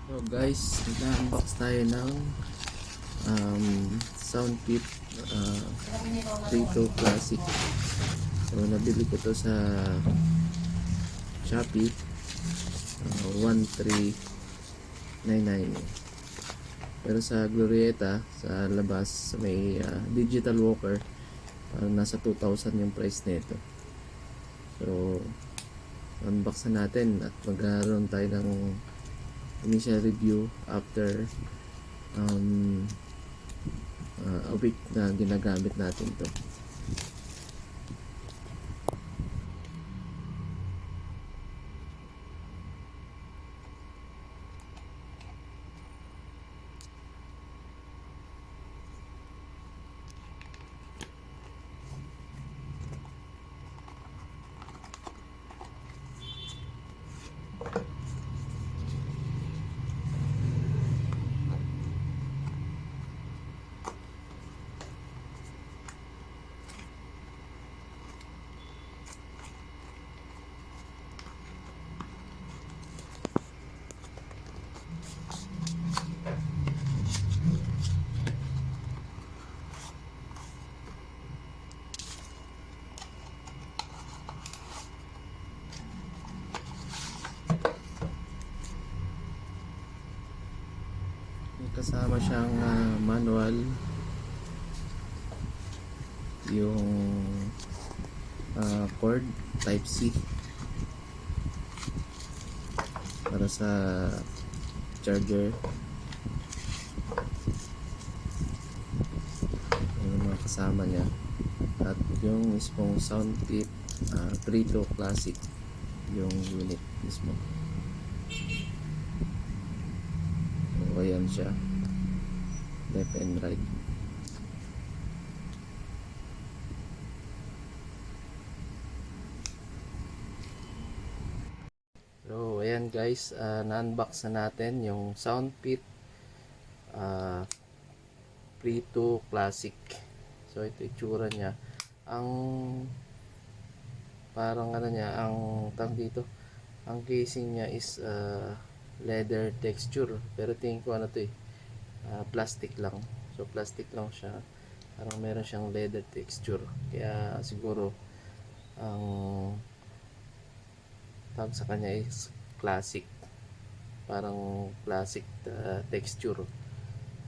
So guys, nag-unbox tayo ng Soundfit Trito Classic. So nabili ko to sa Shopee, 1399. Pero sa Glorieta, sa labas, may digital walker, parang nasa 2,000 yung price nito. So unbox na natin at magkaroon tayo ng initial review after a week na ginagamit natin to. May kasama siyang manual, yung cord type C para sa charger, yung mga kasama niya, at yung mismong Soundfit Trito Classic, yung unit mismo. So ayan siya, left and right. So ayan guys, na-unbox na natin yung Soundfit Trito Classic. So ito itsura niya. Ang parang ano niya, ang tawag dito, ang casing niya is leather texture, pero tingin ko ano to plastic lang. So plastic lang siya, parang meron siyang leather texture, kaya siguro ang tawag sa kanya is classic, parang classic texture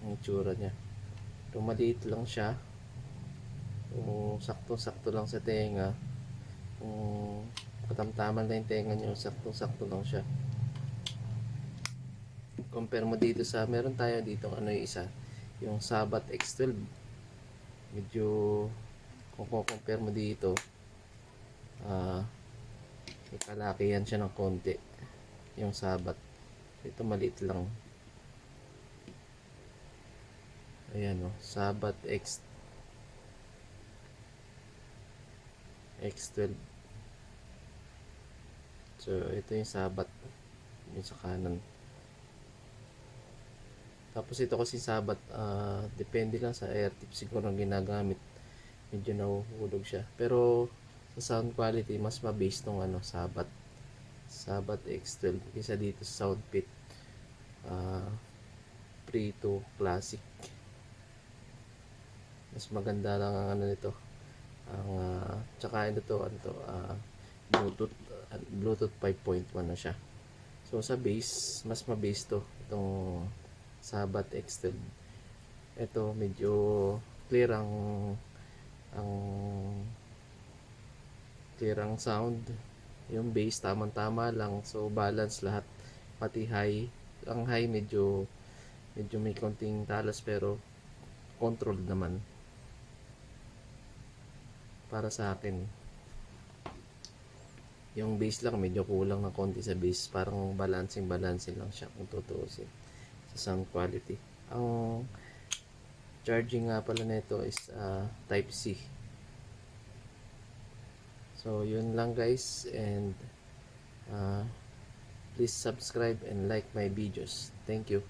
ang itsura niya. So maliit lang siya, sakto-sakto lang sa tenga, katamtaman lang yung tenga nyo, sakto-sakto lang siya. Compare mo dito sa, meron tayo dito ano yung isa, yung Sabat X12. Medyo, kung compare mo dito, may kalakihan siya ng konti, yung Sabat. Ito maliit lang. Ayan o, Sabat X12. So ito yung Sabat, yung sa kanan. Tapos ito kasi Sabat, depende lang sa air tip siguro ang ginagamit, medyo nahuhulog siya. Pero sa sound quality, mas ma-base tong ano, Sabat X12 kaysa dito sa Soundfit Trito Classic. Mas maganda lang ang ano nito, ang tsaka ito to, ano to, Bluetooth 5.1 na siya. So sa bass, mas ma-bass to, itong Sabat X12. Ito medyo clear ang clear ang sound. Yung bass tamang-tama lang, so balance lahat, pati high. Ang high medyo may konting talas, pero controlled naman para sa akin. Yung bass lang medyo kulang ng konti sa bass, parang balancing lang siya kung tutuusin sa sound quality. Ang charging nga pala nito is type C. So yun lang guys, and please subscribe and like my videos. Thank you.